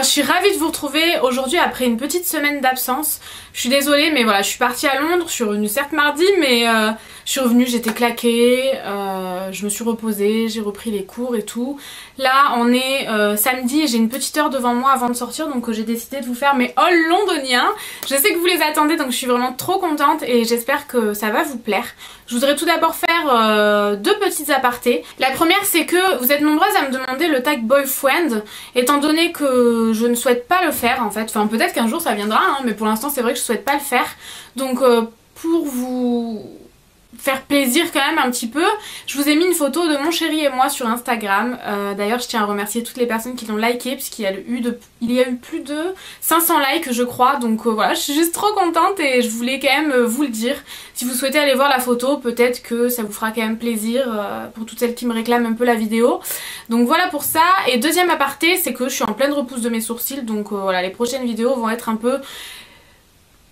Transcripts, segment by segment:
je suis ravie de vous retrouver aujourd'hui après une petite semaine d'absence. Je suis désolée mais voilà, je suis partie à Londres, je suis revenue certes mardi mais je suis revenue, j'étais claquée, je me suis reposée, j'ai repris les cours et tout. Là on est samedi et j'ai une petite heure devant moi avant de sortir, donc j'ai décidé de vous faire mes hauls londoniens. Je sais que vous les attendez, donc je suis vraiment trop contente et j'espère que ça va vous plaire. Je voudrais tout d'abord faire deux petites apartés. La première, c'est que vous êtes nombreuses à me demander le tag boyfriend, étant donné que je ne souhaite pas le faire en fait. Enfin peut-être qu'un jour ça viendra, hein, mais pour l'instant c'est vrai que je souhaite pas le faire. Donc pour vous faire plaisir quand même un petit peu, je vous ai mis une photo de mon chéri et moi sur Instagram. D'ailleurs je tiens à remercier toutes les personnes qui l'ont liké, puisqu'il y a eu plus de 500 likes je crois, donc voilà, je suis juste trop contente et je voulais quand même vous le dire. Si vous souhaitez aller voir la photo, peut-être que ça vous fera quand même plaisir pour toutes celles qui me réclament un peu la vidéo. Donc voilà pour ça. Et deuxième aparté, c'est que je suis en pleine repousse de mes sourcils, donc voilà, les prochaines vidéos vont être un peu...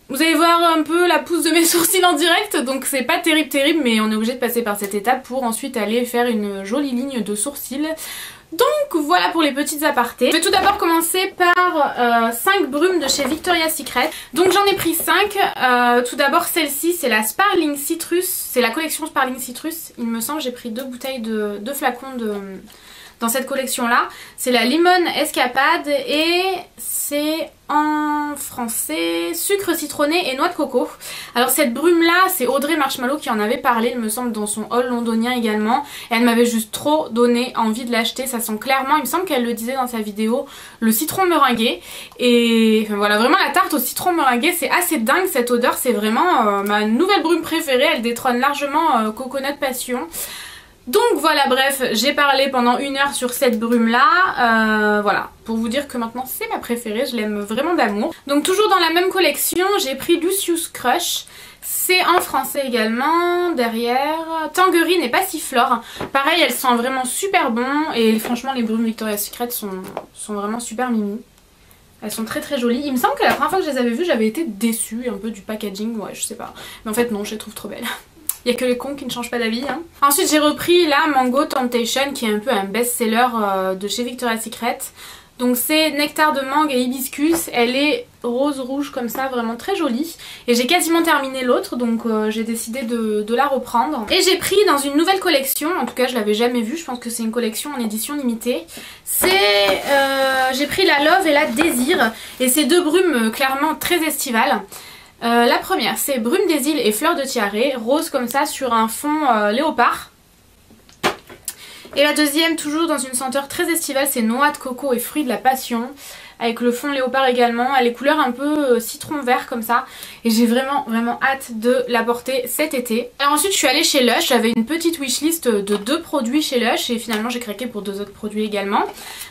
Vous allez voir un peu la pousse de mes sourcils en direct, donc c'est pas terrible, mais on est obligé de passer par cette étape pour ensuite aller faire une jolie ligne de sourcils. Donc voilà pour les petites apartés. Je vais tout d'abord commencer par 5 brumes de chez Victoria's Secret. Donc j'en ai pris 5. Tout d'abord celle-ci, c'est la Sparkling Citrus, c'est la collection Sparkling Citrus. Il me semble j'ai pris 2 bouteilles deux flacons dans cette collection là. C'est la Lemon Escapade et c'est en français sucre citronné et noix de coco. Alors cette brume là, c'est Audrey Marshmallow qui en avait parlé, il me semble, dans son haul londonien également, et elle m'avait juste trop donné envie de l'acheter. Ça sent clairement, il me semble qu'elle le disait dans sa vidéo, le citron meringué. Et enfin, voilà, vraiment la tarte au citron meringué, c'est assez dingue cette odeur, c'est vraiment ma nouvelle brume préférée. Elle détrône largement Coconut Passion. Donc voilà, bref, j'ai parlé pendant 1 heure sur cette brume là, voilà, pour vous dire que maintenant c'est ma préférée, je l'aime vraiment d'amour. Donc toujours dans la même collection, j'ai pris Lucius Crush, c'est en français également, derrière, Tangerine et Passiflore. Pareil, elles sentent vraiment super bon et franchement les brumes Victoria's Secret sont vraiment super mimi. Elles sont très jolies. Il me semble que la première fois que je les avais vues, j'avais été déçue un peu du packaging, ouais je sais pas. Mais en fait non, je les trouve trop belles. Il n'y a que les cons qui ne changent pas d'avis. Hein. Ensuite j'ai repris la Mango Temptation qui est un peu un best-seller de chez Victoria's Secret. Donc c'est nectar de mangue et hibiscus. Elle est rose-rouge comme ça, vraiment très jolie. Et j'ai quasiment terminé l'autre, donc j'ai décidé de la reprendre. Et j'ai pris dans une nouvelle collection, en tout cas je l'avais jamais vue, je pense que c'est une collection en édition limitée. J'ai pris la Love et la Désir. Et c'est deux brumes clairement très estivales. La première c'est Brume des îles et Fleur de Tiare, rose comme ça sur un fond léopard. Et la deuxième, toujours dans une senteur très estivale, c'est Noix de coco et Fruits de la passion, avec le fond léopard également. Elle est couleur un peu citron vert comme ça, et j'ai vraiment hâte de la porter cet été. Alors ensuite je suis allée chez Lush, j'avais une petite wishlist de 2 produits chez Lush et finalement j'ai craqué pour 2 autres produits également.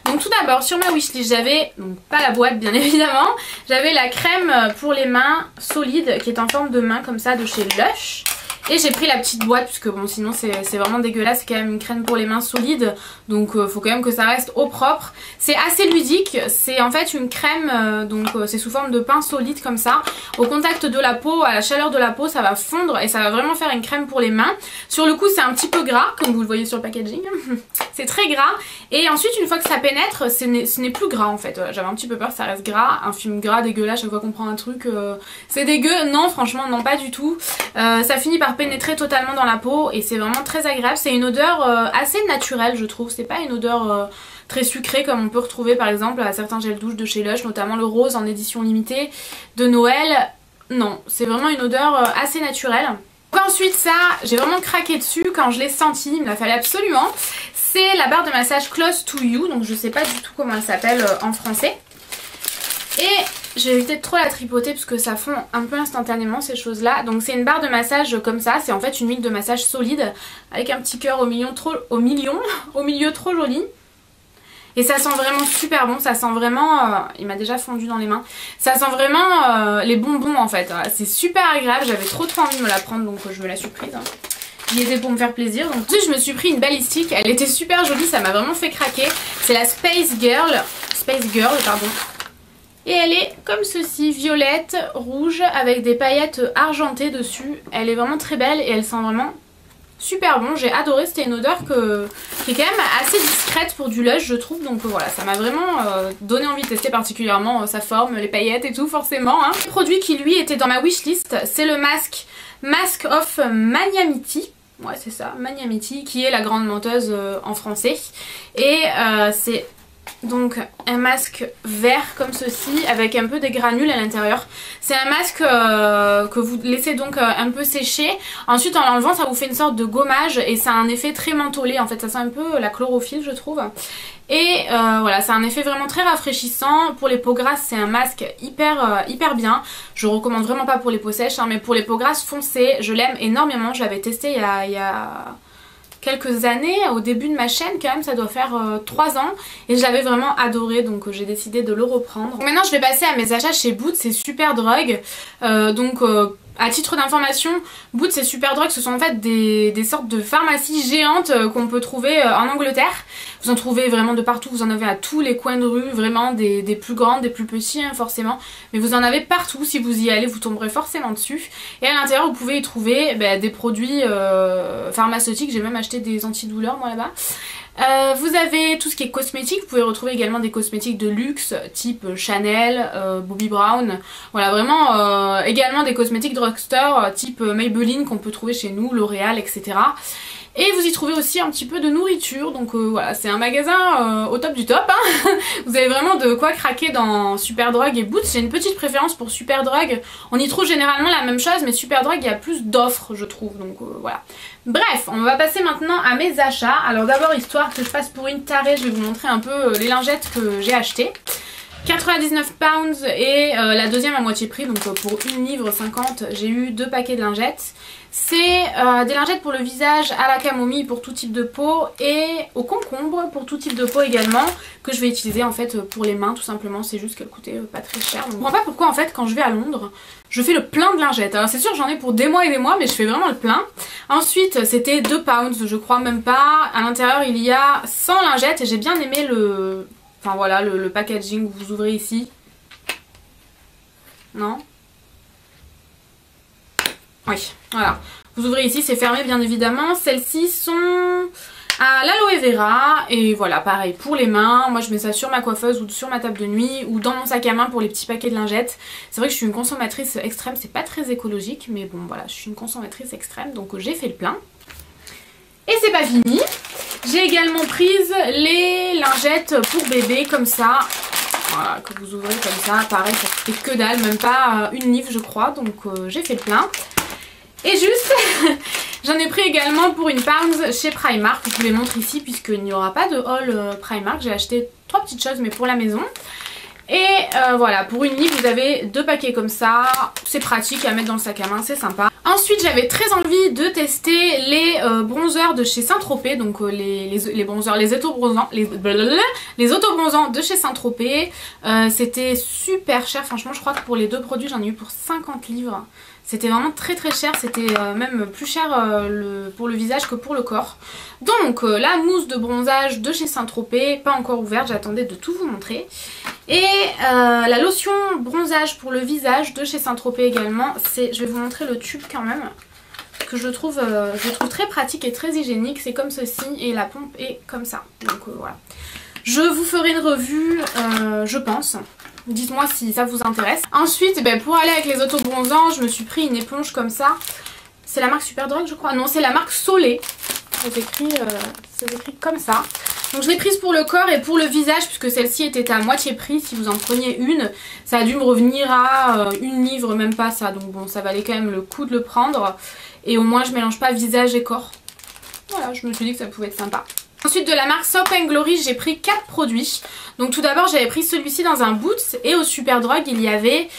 Donc tout d'abord sur ma wishlist j'avais, donc pas la boîte bien évidemment, j'avais la crème pour les mains solide qui est en forme de main comme ça de chez Lush. Et j'ai pris la petite boîte puisque bon sinon c'est vraiment dégueulasse, c'est quand même une crème pour les mains solide, donc faut quand même que ça reste au propre. C'est assez ludique, c'est en fait une crème, donc c'est sous forme de pain solide comme ça. Au contact de la peau, à la chaleur de la peau, ça va fondre et ça va vraiment faire une crème pour les mains. Sur le coup c'est un petit peu gras comme vous le voyez sur le packaging, c'est très gras. Et ensuite une fois que ça pénètre, ce n'est plus gras en fait. Voilà, j'avais un petit peu peur que ça reste gras, un film gras dégueulasse, chaque fois qu'on prend un truc c'est dégueu. Non franchement non, pas du tout. Ça finit par pénétrer totalement dans la peau et c'est vraiment très agréable. C'est une odeur assez naturelle je trouve, c'est pas une odeur très sucrée comme on peut retrouver par exemple à certains gels douche de chez Lush, notamment le rose en édition limitée de Noël. Non, c'est vraiment une odeur assez naturelle. Ensuite ça, j'ai vraiment craqué dessus quand je l'ai senti, il me la fallait absolument. C'est la barre de massage Close to You, donc je sais pas du tout comment elle s'appelle en français. Et je vais éviter de trop la tripoter parce que ça fond un peu instantanément ces choses là. Donc c'est une barre de massage comme ça, c'est en fait une huile de massage solide avec un petit cœur au milieu trop joli. Et ça sent vraiment super bon, ça sent vraiment, il m'a déjà fondu dans les mains, ça sent vraiment les bonbons en fait. C'est super agréable, j'avais trop envie de me la prendre donc je me la suis prise. Hein. J'y étais pour me faire plaisir. Donc ensuite je me suis pris une balistique, elle était super jolie, ça m'a vraiment fait craquer. C'est la Space Girl, pardon. Et elle est comme ceci, violette, rouge, avec des paillettes argentées dessus. Elle est vraiment très belle et elle sent vraiment super bon, j'ai adoré, c'était une odeur qui est quand même assez discrète pour du Lush je trouve, donc voilà, ça m'a vraiment donné envie de tester, particulièrement sa forme, les paillettes et tout forcément. Hein. Le produit qui lui était dans ma wishlist, c'est le Mask of Maniamity. Ouais c'est ça, Maniamity, qui est la grande menteuse en français. Et c'est donc un masque vert comme ceci avec un peu des granules à l'intérieur. C'est un masque que vous laissez donc un peu sécher. Ensuite en l'enlevant ça vous fait une sorte de gommage et ça a un effet très mentholé en fait. Ça sent un peu la chlorophylle je trouve. Et voilà, c'est un effet vraiment très rafraîchissant. Pour les peaux grasses c'est un masque hyper bien. Je recommande vraiment pas pour les peaux sèches hein, mais pour les peaux grasses foncez, je l'aime énormément. Je l'avais testé il y a quelques années, au début de ma chaîne quand même, ça doit faire 3 ans et je l'avais vraiment adoré donc j'ai décidé de le reprendre. Donc, maintenant je vais passer à mes achats chez Boots et Superdrug. À titre d'information, Boots et Superdrug ce sont en fait des sortes de pharmacies géantes qu'on peut trouver en Angleterre. Vous en trouvez vraiment de partout, vous en avez à tous les coins de rue, vraiment des plus grandes, des plus petits hein, forcément. Mais vous en avez partout, si vous y allez vous tomberez forcément dessus. Et à l'intérieur vous pouvez y trouver des produits pharmaceutiques, j'ai même acheté des antidouleurs moi là-bas. Vous avez tout ce qui est cosmétique, vous pouvez retrouver également des cosmétiques de luxe type Chanel, Bobbi Brown, voilà vraiment également des cosmétiques drugstore type Maybelline qu'on peut trouver chez nous, L'Oréal etc. Et vous y trouvez aussi un petit peu de nourriture, donc voilà, c'est un magasin au top du top. Hein. Vous avez vraiment de quoi craquer dans Superdrug et Boots. J'ai une petite préférence pour Superdrug. On y trouve généralement la même chose, mais Superdrug il y a plus d'offres je trouve, donc voilà. Bref, on va passer maintenant à mes achats. Alors d'abord, histoire que je passe pour une tarée, je vais vous montrer un peu les lingettes que j'ai achetées. 99 pounds et la deuxième à moitié prix, donc pour 1,50 livre j'ai eu 2 paquets de lingettes. C'est des lingettes pour le visage à la camomille pour tout type de peau et au concombre pour tout type de peau également, que je vais utiliser en fait pour les mains tout simplement. C'est juste qu'elles coûtaient pas très cher. Donc je comprends pas pourquoi en fait quand je vais à Londres je fais le plein de lingettes. Alors c'est sûr j'en ai pour des mois et des mois mais je fais vraiment le plein. Ensuite c'était 2 pounds je crois, même pas. À l'intérieur il y a 100 lingettes et j'ai bien aimé le... Enfin voilà le packaging, vous ouvrez ici. Non ? Oui, voilà. Vous ouvrez ici, c'est fermé bien évidemment. Celles-ci sont à l'aloe vera. Et voilà, pareil pour les mains. Moi je mets ça sur ma coiffeuse ou sur ma table de nuit ou dans mon sac à main pour les petits paquets de lingettes. C'est vrai que je suis une consommatrice extrême, c'est pas très écologique. Mais bon voilà, je suis une consommatrice extrême donc j'ai fait le plein. Et c'est pas fini. J'ai également pris les lingettes pour bébé comme ça. Voilà, que vous ouvrez comme ça. Pareil, ça fait que dalle, même pas 1 livre je crois. Donc j'ai fait le plein. Et juste, j'en ai pris également pour 1 pound chez Primark. Je vous les montre ici puisqu'il n'y aura pas de haul Primark. J'ai acheté 3 petites choses mais pour la maison. Et voilà, pour 1 livre vous avez 2 paquets comme ça. C'est pratique à mettre dans le sac à main, c'est sympa. Ensuite j'avais très envie de tester les bronzers de chez Saint-Tropez. Donc les bronzers, les autobronzants de chez Saint-Tropez. C'était super cher, franchement je crois que pour les 2 produits j'en ai eu pour 50 livres. C'était vraiment très cher, c'était même plus cher pour le visage que pour le corps. Donc la mousse de bronzage de chez Saint-Tropez, pas encore ouverte, j'attendais de tout vous montrer. Et la lotion bronzage pour le visage de chez Saint-Tropez également, je vais vous montrer le tube quand même, que je trouve très pratique et très hygiénique. C'est comme ceci et la pompe est comme ça. Donc voilà. Je vous ferai une revue, je pense. Dites-moi si ça vous intéresse. Ensuite, pour aller avec les autobronzants, je me suis pris une éponge comme ça. C'est la marque Superdrug je crois. Non, c'est la marque Soleil. C'est écrit comme ça. Donc je l'ai prise pour le corps et pour le visage puisque celle-ci était à moitié prix. Si vous en preniez une, ça a dû me revenir à 1 livre, même pas ça. Donc bon, ça valait quand même le coup de le prendre. Et au moins je mélange pas visage et corps. Voilà, je me suis dit que ça pouvait être sympa. Ensuite de la marque Soap & Glory j'ai pris 4 produits. Donc tout d'abord j'avais pris celui-ci dans un Boots et au Superdrug il y avait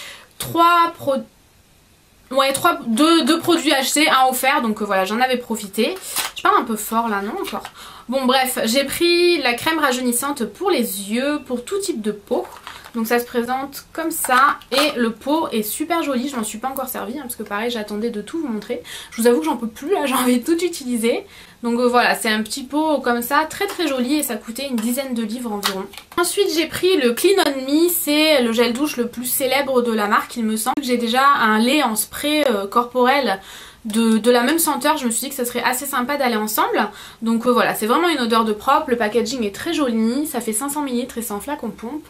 2 produits achetés, 1 offert, donc voilà j'en avais profité. Je parle un peu fort là, non encore. Bon bref, j'ai pris la crème rajeunissante pour les yeux, pour tout type de peau. Donc ça se présente comme ça et le pot est super joli, je m'en suis pas encore servi parce que pareil j'attendais de tout vous montrer. Je vous avoue que j'en peux plus là, j'ai envie de tout utiliser. Donc voilà, c'est un petit pot comme ça, très joli et ça coûtait une dizaine de livres environ. Ensuite j'ai pris le Clean On Me, c'est le gel douche le plus célèbre de la marque il me semble. J'ai déjà un lait en spray corporel de la même senteur, je me suis dit que ça serait assez sympa d'aller ensemble. Donc voilà, c'est vraiment une odeur de propre, le packaging est très joli, ça fait 500 ml et c'est en flacon pompe.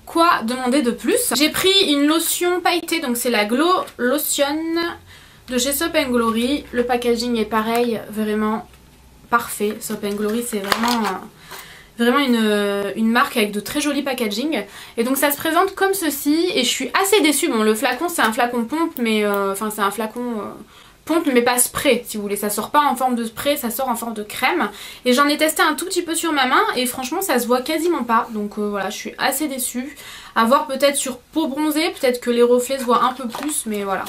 Quoi demander de plus? J'ai pris une lotion pailletée, donc c'est la Glow Lotion de chez Soap & Glory. Le packaging est pareil, vraiment parfait. Soap & Glory c'est vraiment une marque avec de très jolis packaging. Et donc ça se présente comme ceci et je suis assez déçue. Bon, le flacon c'est un flacon pompe, mais enfin c'est un flacon pompe mais pas spray si vous voulez. Ça sort pas en forme de spray, ça sort en forme de crème. Et j'en ai testé un tout petit peu sur ma main et franchement ça se voit quasiment pas. Donc voilà, je suis assez déçue. À voir peut-être sur peau bronzée, peut-être que les reflets se voient un peu plus, mais voilà.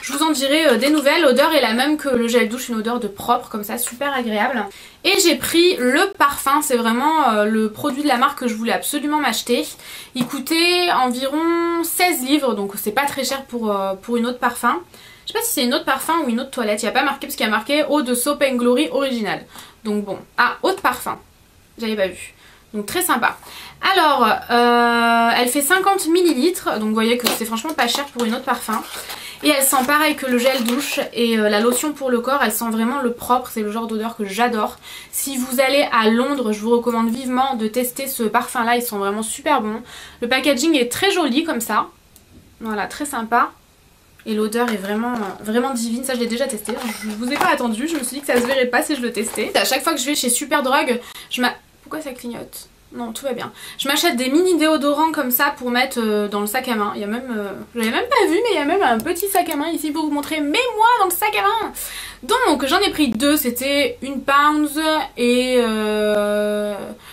Je vous en dirai des nouvelles. L'odeur est la même que le gel douche, une odeur de propre comme ça, super agréable. Et j'ai pris le parfum, c'est vraiment le produit de la marque que je voulais absolument m'acheter. Il coûtait environ 16 livres, donc c'est pas très cher pour une eau de parfum. Je sais pas si c'est une eau de parfum ou une eau de toilette, il n'y a pas marqué parce qu'il y a marqué eau de Soap & Glory original. Donc bon, ah, eau de parfum, j'avais pas vu. Donc très sympa. Alors, elle fait 50 ml, donc vous voyez que c'est franchement pas cher pour une eau de parfum. Et elle sent pareil que le gel douche et la lotion pour le corps, elle sent vraiment le propre, c'est le genre d'odeur que j'adore. Si vous allez à Londres, je vous recommande vivement de tester ce parfum là, ils sont vraiment super bons. Le packaging est très joli comme ça, voilà, très sympa. Et l'odeur est vraiment divine, ça je l'ai déjà testé, je vous ai pas attendu, je me suis dit que ça se verrait pas si je le testais. À chaque fois que je vais chez Superdrug, pourquoi ça clignote? Non, tout va bien. Je m'achète des mini déodorants comme ça pour mettre dans le sac à main. Il y a même, je l'avais même pas vu, mais il y a même un petit sac à main ici pour vous montrer. Mais moi dans le sac à main. Donc j'en ai pris deux, c'était une pounds et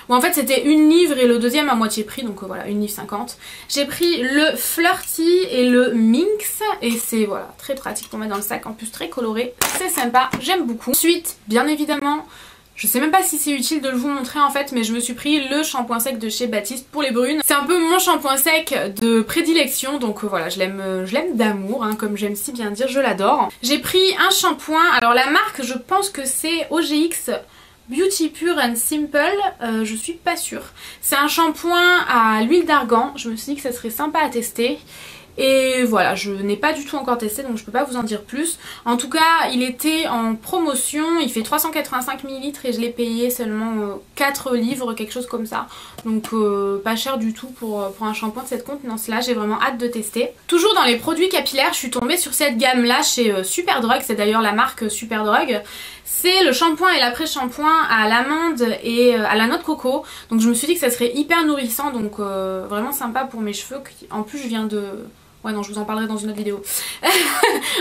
bon, en fait c'était une livre et le deuxième à moitié prix, donc voilà, une livre 50. J'ai pris le Flirty et le Minx et c'est voilà très pratique pour mettre dans le sac, en plus très coloré, c'est sympa, j'aime beaucoup. Ensuite, bien évidemment, je sais même pas si c'est utile de le vous montrer en fait, mais je me suis pris le shampoing sec de chez Baptiste pour les brunes. C'est un peu mon shampoing sec de prédilection, donc voilà, je l'aime d'amour, hein, comme j'aime si bien dire, je l'adore. J'ai pris un shampoing, alors la marque je pense que c'est OGX Beauty Pure and Simple, je suis pas sûre. C'est un shampoing à l'huile d'argan, je me suis dit que ça serait sympa à tester. Et voilà, je n'ai pas du tout encore testé donc je peux pas vous en dire plus. En tout cas, il était en promotion, il fait 385 ml et je l'ai payé seulement 4 livres, quelque chose comme ça. Donc pas cher du tout pour un shampoing de cette contenance là, j'ai vraiment hâte de tester. Toujours dans les produits capillaires, je suis tombée sur cette gamme là chez Superdrug, c'est d'ailleurs la marque Superdrug. C'est le shampoing et l'après-shampoing à l'amande et à la noix de coco. Donc je me suis dit que ça serait hyper nourrissant, donc vraiment sympa pour mes cheveux. En plus je viens de... Ouais non, je vous en parlerai dans une autre vidéo.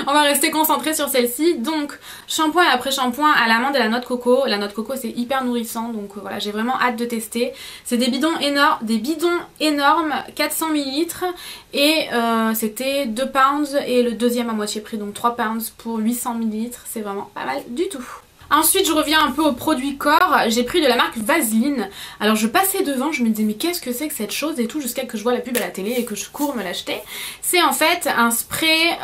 On va rester concentré sur celle-ci. Donc shampoing et après-shampoing à l'amande et la noix de coco. La noix de coco c'est hyper nourrissant, donc voilà, j'ai vraiment hâte de tester. C'est des bidons énormes, 400 ml et c'était 2 pounds et le deuxième à moitié prix, donc 3 pounds pour 800 ml. C'est vraiment pas mal du tout. Ensuite je reviens un peu aux produits corps, j'ai pris de la marque Vaseline. Alors je passais devant, je me disais mais qu'est-ce que c'est que cette chose et tout, jusqu'à que je vois la pub à la télé et que je cours me l'acheter. C'est en fait un spray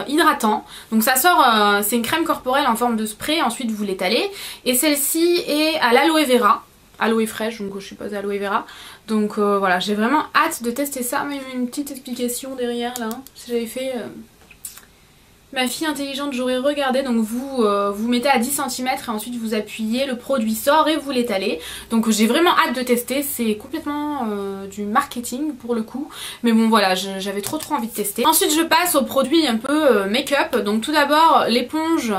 hydratant, donc ça sort, c'est une crème corporelle en forme de spray, ensuite vous l'étalez. Et celle-ci est à l'aloe vera, aloe fraîche, donc je suppose aloe vera. Donc voilà, j'ai vraiment hâte de tester ça, mais une petite explication derrière là, si j'avais fait... Ma fille intelligente, j'aurais regardé, donc vous mettez à 10 cm et ensuite vous appuyez, le produit sort et vous l'étalez. Donc j'ai vraiment hâte de tester, c'est complètement du marketing pour le coup. Mais bon voilà, j'avais trop envie de tester. Ensuite je passe aux produits un peu make-up. Donc tout d'abord l'éponge,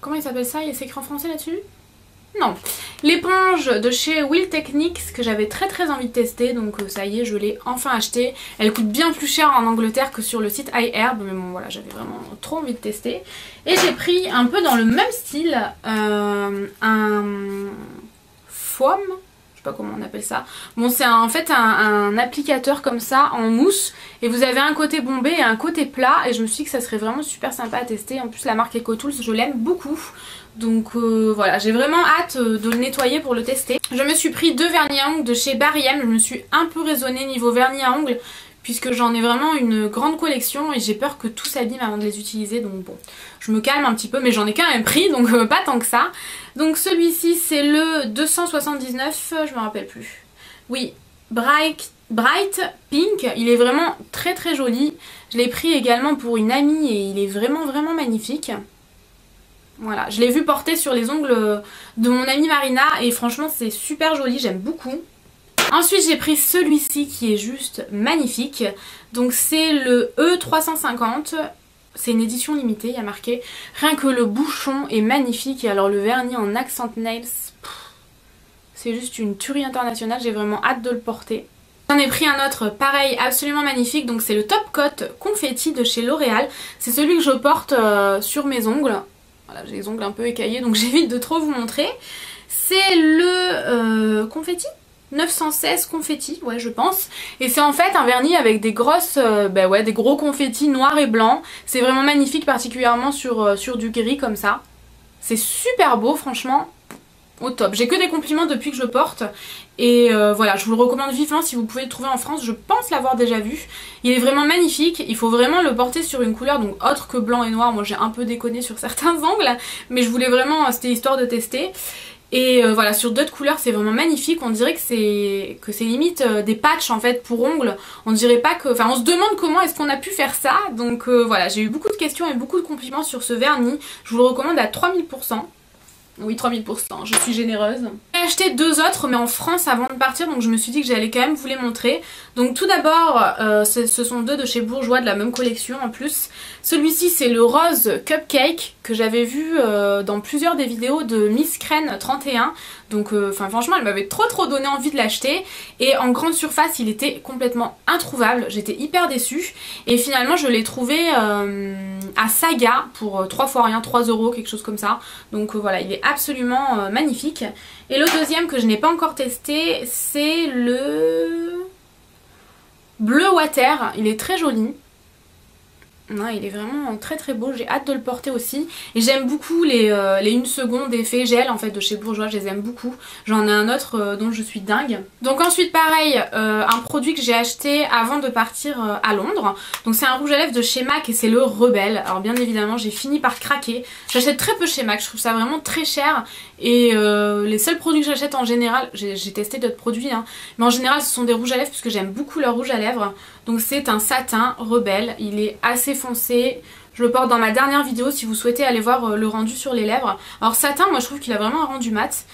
comment il s'appelle ça? Il y a écrit en français là-dessus? Non, l'éponge de chez Will Techniques que j'avais très envie de tester, donc ça y est, je l'ai enfin acheté. Elle coûte bien plus cher en Angleterre que sur le site iHerb, mais bon voilà, j'avais vraiment trop envie de tester. Et j'ai pris un peu dans le même style un foam, je sais pas comment on appelle ça. Bon, c'est en fait un applicateur comme ça en mousse et vous avez un côté bombé et un côté plat et je me suis dit que ça serait vraiment super sympa à tester. En plus la marque EcoTools, je l'aime beaucoup. Donc voilà, j'ai vraiment hâte de le nettoyer pour le tester. Je me suis pris 2 vernis à ongles de chez Barry M. Je me suis un peu raisonnée niveau vernis à ongles puisque j'en ai vraiment une grande collection et j'ai peur que tout s'abîme avant de les utiliser. Donc bon, je me calme un petit peu, mais j'en ai quand même pris, donc pas tant que ça. Donc celui-ci c'est le 279, je me rappelle plus. Oui, Bright Pink, il est vraiment très joli. Je l'ai pris également pour une amie et il est vraiment magnifique. Voilà, je l'ai vu porter sur les ongles de mon amie Marina et franchement c'est super joli, j'aime beaucoup. Ensuite j'ai pris celui-ci qui est juste magnifique. Donc c'est le E350. C'est une édition limitée, il y a marqué. Rien que le bouchon est magnifique. Et alors le vernis en Accent Nails, c'est juste une tuerie internationale. J'ai vraiment hâte de le porter. J'en ai pris un autre pareil, absolument magnifique. Donc c'est le Top Coat Confetti de chez L'Oréal. C'est celui que je porte sur mes ongles. Voilà, j'ai les ongles un peu écaillés donc j'évite de trop vous montrer. C'est le confetti 916 confetti, ouais je pense. Et c'est en fait un vernis avec des grosses, des gros confettis noirs et blancs. C'est vraiment magnifique, particulièrement sur du gris comme ça. C'est super beau, franchement, au top. J'ai que des compliments depuis que je le porte. Et voilà, je vous le recommande vivement si vous pouvez le trouver en France. Je pense l'avoir déjà vu. Il est vraiment magnifique. Il faut vraiment le porter sur une couleur donc autre que blanc et noir. Moi j'ai un peu déconné sur certains ongles, mais je voulais vraiment, c'était histoire de tester. Et voilà, sur d'autres couleurs c'est vraiment magnifique. On dirait que c'est limite des patchs en fait pour ongles. On dirait pas que... Enfin on se demande comment est-ce qu'on a pu faire ça. Donc voilà, j'ai eu beaucoup de questions et beaucoup de compliments sur ce vernis. Je vous le recommande à 3000%. Oui, 3000%, je suis généreuse. J'ai acheté deux autres mais en France avant de partir, donc je me suis dit que j'allais quand même vous les montrer. Donc tout d'abord, ce sont deux de chez Bourjois, de la même collection en plus. Celui-ci c'est le rose cupcake que j'avais vu dans plusieurs des vidéos de Miss Crane 31. Donc franchement elle m'avait trop donné envie de l'acheter. Et en grande surface il était complètement introuvable, j'étais hyper déçue. Et finalement je l'ai trouvé à Saga pour 3 fois rien, 3 €, quelque chose comme ça. Donc voilà, il est absolument magnifique. Et le deuxième que je n'ai pas encore testé, c'est le Bleu Water. Il est très joli. Non, il est vraiment très beau, j'ai hâte de le porter aussi. Et j'aime beaucoup les 1 seconde effet gel en fait de chez Bourjois, je les aime beaucoup. J'en ai un autre dont je suis dingue. Donc ensuite pareil, un produit que j'ai acheté avant de partir à Londres. Donc c'est un rouge à lèvres de chez MAC et c'est le Rebelle. Alors bien évidemment j'ai fini par craquer. J'achète très peu chez MAC, je trouve ça vraiment très cher. Et les seuls produits que j'achète en général, j'ai testé d'autres produits hein, mais en général ce sont des rouges à lèvres puisque j'aime beaucoup leur rouge à lèvres. Donc c'est un satin Rebelle, il est assez foncé. Je le porte dans ma dernière vidéo si vous souhaitez aller voir le rendu sur les lèvres. Alors satin, moi je trouve qu'il a vraiment un rendu mat.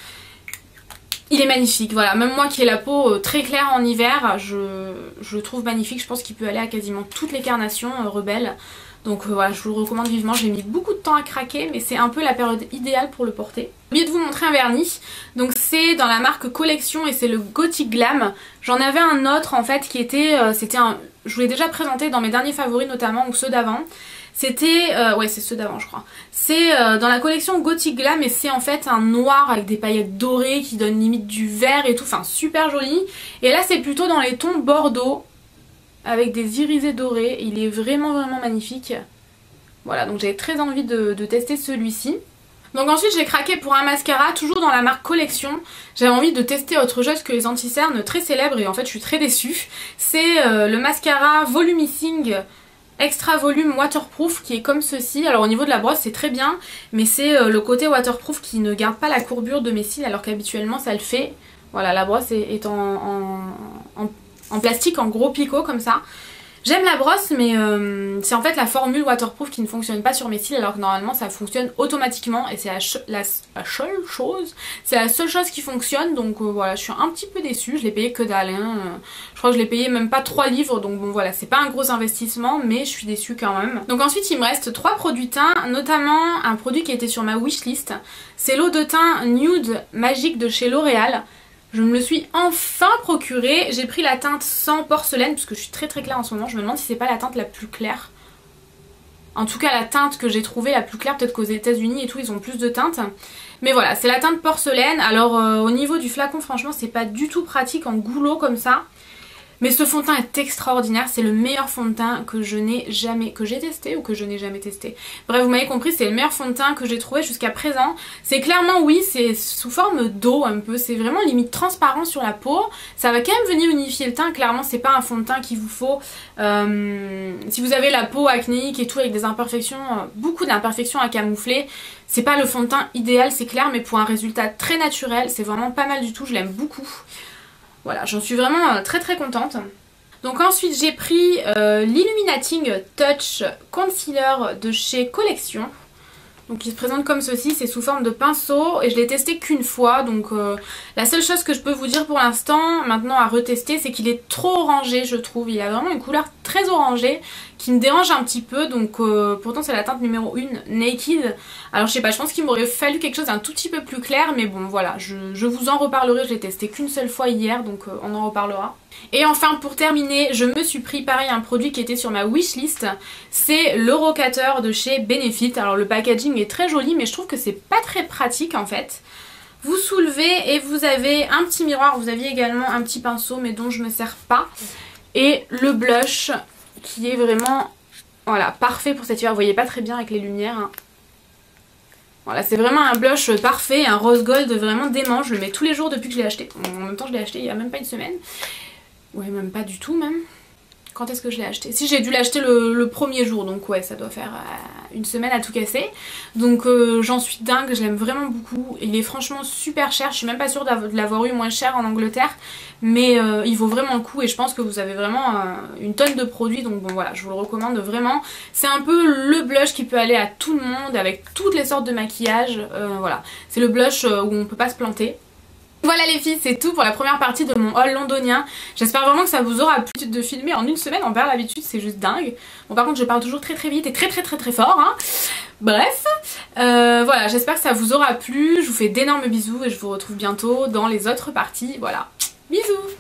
Il est magnifique, voilà, même moi qui ai la peau très claire en hiver, je le trouve magnifique. Je pense qu'il peut aller à quasiment toutes les carnations Rebelle. Donc voilà, je vous le recommande vivement. J'ai mis beaucoup de temps à craquer mais c'est un peu la période idéale pour le porter. J'ai oublié de vous montrer un vernis. Donc c'est dans la marque Collection et c'est le Gothic Glam. J'en avais un autre en fait qui était... je vous l'ai déjà présenté dans mes derniers favoris notamment ou ceux d'avant. C'était... ouais c'est ceux d'avant je crois. C'est dans la collection Gothic Glam et c'est en fait un noir avec des paillettes dorées qui donne limite du vert et tout. Enfin super joli. Et là c'est plutôt dans les tons bordeaux, avec des irisés dorés. Il est vraiment magnifique. Voilà, donc j'avais très envie de tester celui-ci. Donc ensuite j'ai craqué pour un mascara, toujours dans la marque Collection. J'avais envie de tester autre chose que les anti-cernes très célèbres et en fait je suis très déçue. C'est le mascara Volumissing Extra Volume Waterproof qui est comme ceci. Alors au niveau de la brosse c'est très bien, mais c'est le côté waterproof qui ne garde pas la courbure de mes cils alors qu'habituellement ça le fait. Voilà, la brosse est en plastique, en gros picot comme ça. J'aime la brosse mais c'est en fait la formule waterproof qui ne fonctionne pas sur mes cils alors que normalement ça fonctionne automatiquement et c'est la seule chose qui fonctionne. Donc voilà, je suis un petit peu déçue, je l'ai payé que dalle hein. Je crois que je l'ai payé même pas 3 livres donc bon voilà, c'est pas un gros investissement mais je suis déçue quand même. Donc ensuite il me reste 3 produits teint, notamment un produit qui était sur ma wishlist. C'est l'eau de teint Nude Magique de chez L'Oréal. Je me le suis enfin procuré. J'ai pris la teinte sans porcelaine puisque je suis très claire en ce moment. Je me demande si c'est pas la teinte la plus claire. En tout cas la teinte que j'ai trouvée la plus claire, peut-être qu'aux États-Unis et tout ils ont plus de teintes. Mais voilà, c'est la teinte porcelaine. Alors au niveau du flacon franchement c'est pas du tout pratique en goulot comme ça. Mais ce fond de teint est extraordinaire, c'est le meilleur fond de teint que j'ai testé ou que je n'ai jamais testé. Bref, vous m'avez compris, c'est le meilleur fond de teint que j'ai trouvé jusqu'à présent. C'est clairement, oui, c'est sous forme d'eau un peu, c'est vraiment limite transparent sur la peau. Ça va quand même venir unifier le teint, clairement c'est pas un fond de teint qu'il vous faut. Si vous avez la peau acnéique et tout avec des imperfections, beaucoup d'imperfections à camoufler, c'est pas le fond de teint idéal, c'est clair, mais pour un résultat très naturel, c'est vraiment pas mal du tout, je l'aime beaucoup. Voilà, j'en suis vraiment très contente. Donc ensuite j'ai pris l'Illuminating Touch Concealer de chez Collection. Donc il se présente comme ceci, c'est sous forme de pinceau et je l'ai testé qu'une fois. Donc la seule chose que je peux vous dire pour l'instant, maintenant à retester, c'est qu'il est trop orangé je trouve. Il a vraiment une couleur très orangée qui me dérange un petit peu. Donc pourtant c'est la teinte numéro 1, Naked. Alors je sais pas, je pense qu'il m'aurait fallu quelque chose d'un tout petit peu plus clair. Mais bon voilà, je vous en reparlerai. Je l'ai testé qu'une seule fois hier, donc on en reparlera. Et enfin pour terminer, je me suis pris pareil un produit qui était sur ma wishlist, c'est l'Eurocateur de chez Benefit. Alors le packaging est très joli mais je trouve que c'est pas très pratique en fait. Vous soulevez et vous avez un petit miroir, vous aviez également un petit pinceau mais dont je me sers pas. Et le blush qui est vraiment voilà, parfait pour cet hiver, vous voyez pas très bien avec les lumières hein. Voilà, c'est vraiment un blush parfait, un rose gold vraiment dément, je le mets tous les jours depuis que je l'ai acheté. En même temps je l'ai acheté il y a même pas une semaine. Ouais, même pas du tout même. Quand est-ce que je l'ai acheté? Si, j'ai dû l'acheter le premier jour, donc ouais, ça doit faire une semaine à tout casser. Donc j'en suis dingue, je l'aime vraiment beaucoup. Il est franchement super cher, je suis même pas sûre de l'avoir eu moins cher en Angleterre. Mais il vaut vraiment le coup et je pense que vous avez vraiment une tonne de produits. Donc bon voilà, je vous le recommande vraiment. C'est un peu le blush qui peut aller à tout le monde avec toutes les sortes de maquillage. Voilà, c'est le blush où on peut pas se planter. Voilà les filles, c'est tout pour la première partie de mon haul londonien. J'espère vraiment que ça vous aura plu de filmer en une semaine. Envers l'habitude, c'est juste dingue. Bon par contre je parle toujours très vite et très fort hein. Bref, voilà, j'espère que ça vous aura plu. Je vous fais d'énormes bisous et je vous retrouve bientôt dans les autres parties. Voilà, bisous.